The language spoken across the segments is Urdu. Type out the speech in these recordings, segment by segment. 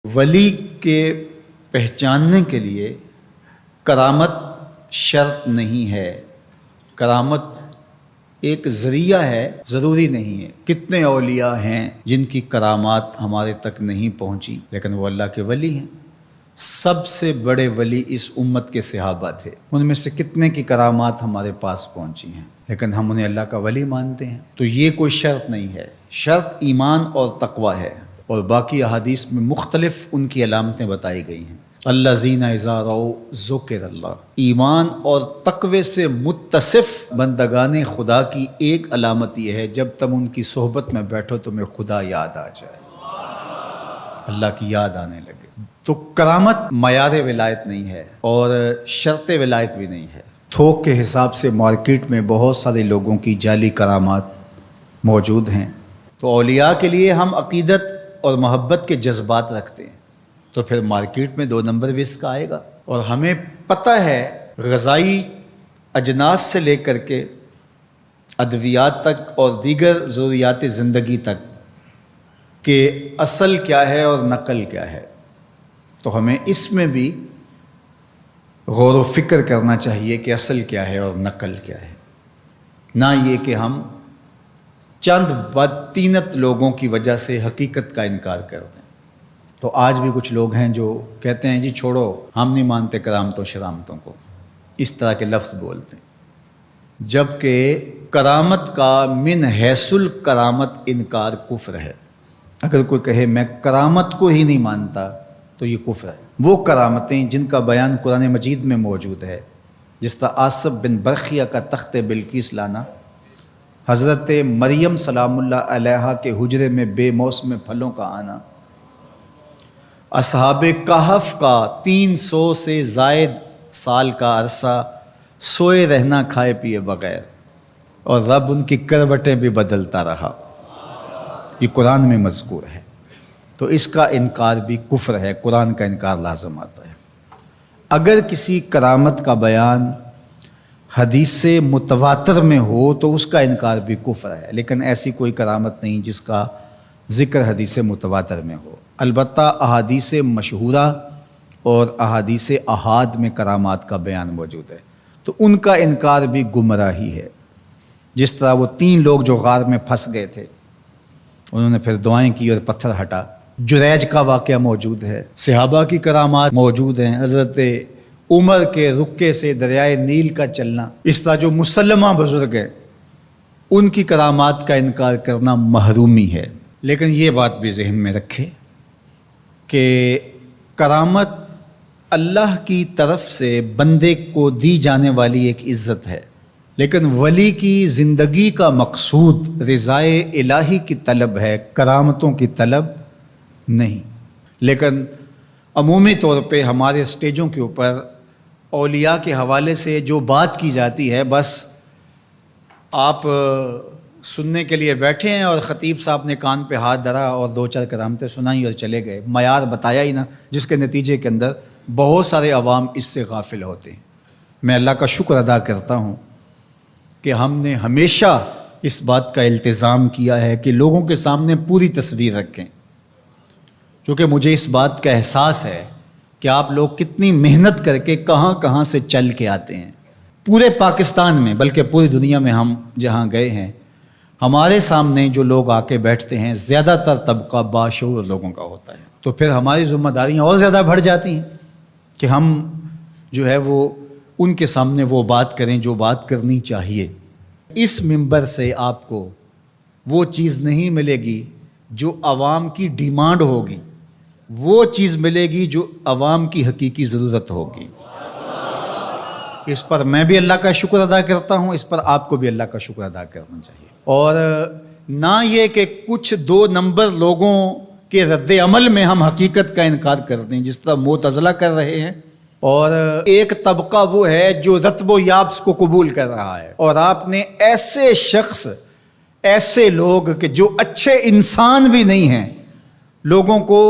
ولی کے پہچاننے کے لیے کرامت شرط نہیں ہے، کرامت ایک ذریعہ ہے، ضروری نہیں ہے۔ کتنے اولیاء ہیں جن کی کرامات ہمارے تک نہیں پہنچی لیکن وہ اللہ کے ولی ہیں۔ سب سے بڑے ولی اس امت کے صحابہ تھے، ان میں سے کتنے کی کرامات ہمارے پاس پہنچی ہیں لیکن ہم انہیں اللہ کا ولی مانتے ہیں۔ تو یہ کوئی شرط نہیں ہے، شرط ایمان اور تقوی ہے، اور باقی احادیث میں مختلف ان کی علامتیں بتائی گئی ہیں۔ الذین اذا رأوا ذکر اللہ، ایمان اور تقوی سے متصف بندگان خدا کی ایک علامت یہ ہے جب تم ان کی صحبت میں بیٹھو تمہیں خدا یاد آ جائے، اللہ کی یاد آنے لگے۔ تو کرامت معیار ولایت نہیں ہے اور شرط ولایت بھی نہیں ہے۔ تھوک کے حساب سے مارکیٹ میں بہت سارے لوگوں کی جعلی کرامات موجود ہیں، تو اولیاء کے لیے ہم عقیدت اور محبت کے جذبات رکھتے ہیں تو پھر مارکیٹ میں 2 نمبر بھی اس کا آئے گا۔ اور ہمیں پتہ ہے غذائی اجناس سے لے کر کے ادویات تک اور دیگر ضروریات زندگی تک کہ اصل کیا ہے اور نقل کیا ہے، تو ہمیں اس میں بھی غور و فکر کرنا چاہیے کہ اصل کیا ہے اور نقل کیا ہے، نہ یہ کہ ہم چند بدطینت لوگوں کی وجہ سے حقیقت کا انکار کر دیں۔ تو آج بھی کچھ لوگ ہیں جو کہتے ہیں جی چھوڑو، ہم نہیں مانتے کرامتوں شرامتوں کو، اس طرح کے لفظ بولتے ہیں، جبکہ کرامت کا من حیث الکرامت انکار کفر ہے۔ اگر کوئی کہے میں کرامت کو ہی نہیں مانتا تو یہ کفر ہے۔ وہ کرامتیں جن کا بیان قرآن مجید میں موجود ہے، جس طرح آصف بن برخیہ کا تخت بلقیس لانا، حضرت مریم سلام اللہ علیہا کے حجرے میں بے موسم پھلوں کا آنا، اصحاب کہف کا 300 سے زائد سال کا عرصہ سوئے رہنا کھائے پیے بغیر، اور رب ان کی کروٹیں بھی بدلتا رہا، یہ قرآن میں مذکور ہے۔ تو اس کا انکار بھی کفر ہے، قرآن کا انکار لازم آتا ہے۔ اگر کسی کرامت کا بیان حدیث متواتر میں ہو تو اس کا انکار بھی کفر ہے، لیکن ایسی کوئی کرامت نہیں جس کا ذکر حدیث متواتر میں ہو۔ البتہ احادیث مشہورہ اور احادیث احاد میں کرامات کا بیان موجود ہے، تو ان کا انکار بھی گمراہی ہے۔ جس طرح وہ 3 لوگ جو غار میں پھنس گئے تھے، انہوں نے پھر دعائیں کی اور پتھر ہٹا، جریج کا واقعہ موجود ہے، صحابہ کی کرامات موجود ہیں، حضرت عمر کے رکے سے دریائے نیل کا چلنا، اس طرح جو مسلمہ بزرگ ہیں ان کی کرامات کا انکار کرنا محرومی ہے۔ لیکن یہ بات بھی ذہن میں رکھے کہ کرامت اللہ کی طرف سے بندے کو دی جانے والی ایک عزت ہے، لیکن ولی کی زندگی کا مقصود رضائے الہی کی طلب ہے، کرامتوں کی طلب نہیں۔ لیکن عمومی طور پہ ہمارے اسٹیجوں کے اوپر اولیاء کے حوالے سے جو بات کی جاتی ہے، بس آپ سننے کے لیے بیٹھے ہیں اور خطیب صاحب نے کان پہ ہاتھ دھرا اور 2-4 کرامتیں سنائی اور چلے گئے، معیار بتایا ہی نہ، جس کے نتیجے کے اندر بہت سارے عوام اس سے غافل ہوتے ہیں۔ میں اللہ کا شکر ادا کرتا ہوں کہ ہم نے ہمیشہ اس بات کا التزام کیا ہے کہ لوگوں کے سامنے پوری تصویر رکھیں، کیونکہ مجھے اس بات کا احساس ہے کہ آپ لوگ کتنی محنت کر کے کہاں کہاں سے چل کے آتے ہیں، پورے پاکستان میں بلکہ پوری دنیا میں ہم جہاں گئے ہیں، ہمارے سامنے جو لوگ آ کے بیٹھتے ہیں زیادہ تر طبقہ باشعور لوگوں کا ہوتا ہے، تو پھر ہماری ذمہ داریاں اور زیادہ بڑھ جاتی ہیں کہ ہم جو ہے وہ ان کے سامنے وہ بات کریں جو بات کرنی چاہیے۔ اس منبر سے آپ کو وہ چیز نہیں ملے گی جو عوام کی ڈیمانڈ ہوگی، وہ چیز ملے گی جو عوام کی حقیقی ضرورت ہوگی۔ اس پر میں بھی اللہ کا شکر ادا کرتا ہوں، اس پر آپ کو بھی اللہ کا شکر ادا کرنا چاہیے، اور نہ یہ کہ کچھ 2 نمبر لوگوں کے رد عمل میں ہم حقیقت کا انکار کر دیں، جس طرح معتزلہ کر رہے ہیں، اور ایک طبقہ وہ ہے جو رتب و یابس کو قبول کر رہا ہے، اور آپ نے ایسے شخص، ایسے لوگ کہ جو اچھے انسان بھی نہیں ہیں، لوگوں کو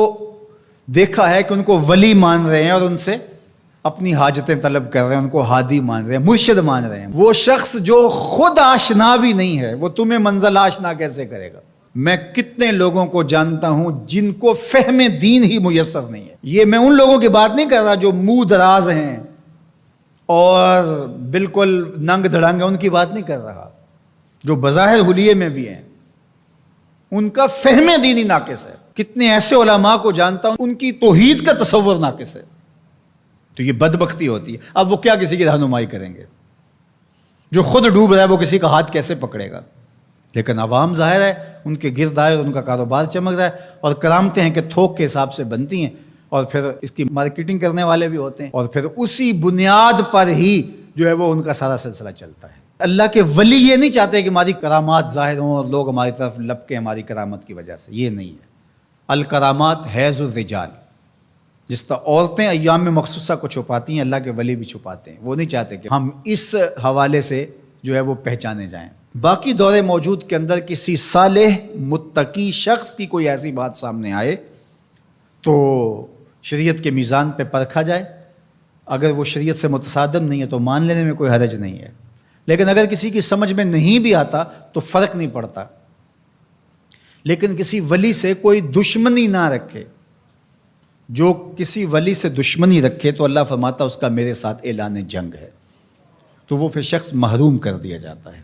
دیکھا ہے کہ ان کو ولی مان رہے ہیں اور ان سے اپنی حاجتیں طلب کر رہے ہیں، ان کو ہادی مان رہے ہیں، مرشد مان رہے ہیں۔ وہ شخص جو خود آشنا بھی نہیں ہے، وہ تمہیں منزل آشنا کیسے کرے گا؟ میں کتنے لوگوں کو جانتا ہوں جن کو فہم دین ہی میسر نہیں ہے. یہ میں ان لوگوں کی بات نہیں کر رہا جو منہ دراز ہیں اور بالکل ننگ دھڑنگ ہیں، ان کی بات نہیں کر رہا. جو بظاہر حلیے میں بھی ہیں ان کا فہم دینی ناقص ہے. کتنے ایسے علماء کو جانتا ہوں ان کی توحید کا تصور ناقص ہے. تو یہ بدبختی ہوتی ہے. اب وہ کیا کسی کی رہنمائی کریں گے؟ جو خود ڈوب رہا ہے وہ کسی کا ہاتھ کیسے پکڑے گا؟ لیکن عوام ظاہر ہے ان کے گرد آئے اور ان کا کاروبار چمک رہا ہے، اور کرامتیں ہیں کہ تھوک کے حساب سے بنتی ہیں، اور پھر اس کی مارکیٹنگ کرنے والے بھی ہوتے ہیں، اور پھر اسی بنیاد پر ہی جو ہے وہ ان کا سارا سلسلہ چلتا ہے. اللہ کے ولی یہ نہیں چاہتے کہ ہماری کرامات ظاہر ہوں اور لوگ ہماری طرف لپکیں ہماری کرامت کی وجہ سے. یہ نہیں ہے. الکرامات حیض الرجال. جس طرح عورتیں ایام مخصوصہ کو چھپاتی ہیں، اللہ کے ولی بھی چھپاتے ہیں. وہ نہیں چاہتے کہ ہم اس حوالے سے جو ہے وہ پہچانے جائیں. باقی دور موجود کے اندر کسی صالح متقی شخص کی کوئی ایسی بات سامنے آئے تو شریعت کے میزان پہ پرکھا جائے. اگر وہ شریعت سے متصادم نہیں ہے تو مان لینے میں کوئی حرج نہیں ہے. لیکن اگر کسی کی سمجھ میں نہیں بھی آتا تو فرق نہیں پڑتا. لیکن کسی ولی سے کوئی دشمنی نہ رکھے. جو کسی ولی سے دشمنی رکھے تو اللہ فرماتا اس کا میرے ساتھ اعلان جنگ ہے، تو وہ پھر شخص محروم کر دیا جاتا ہے.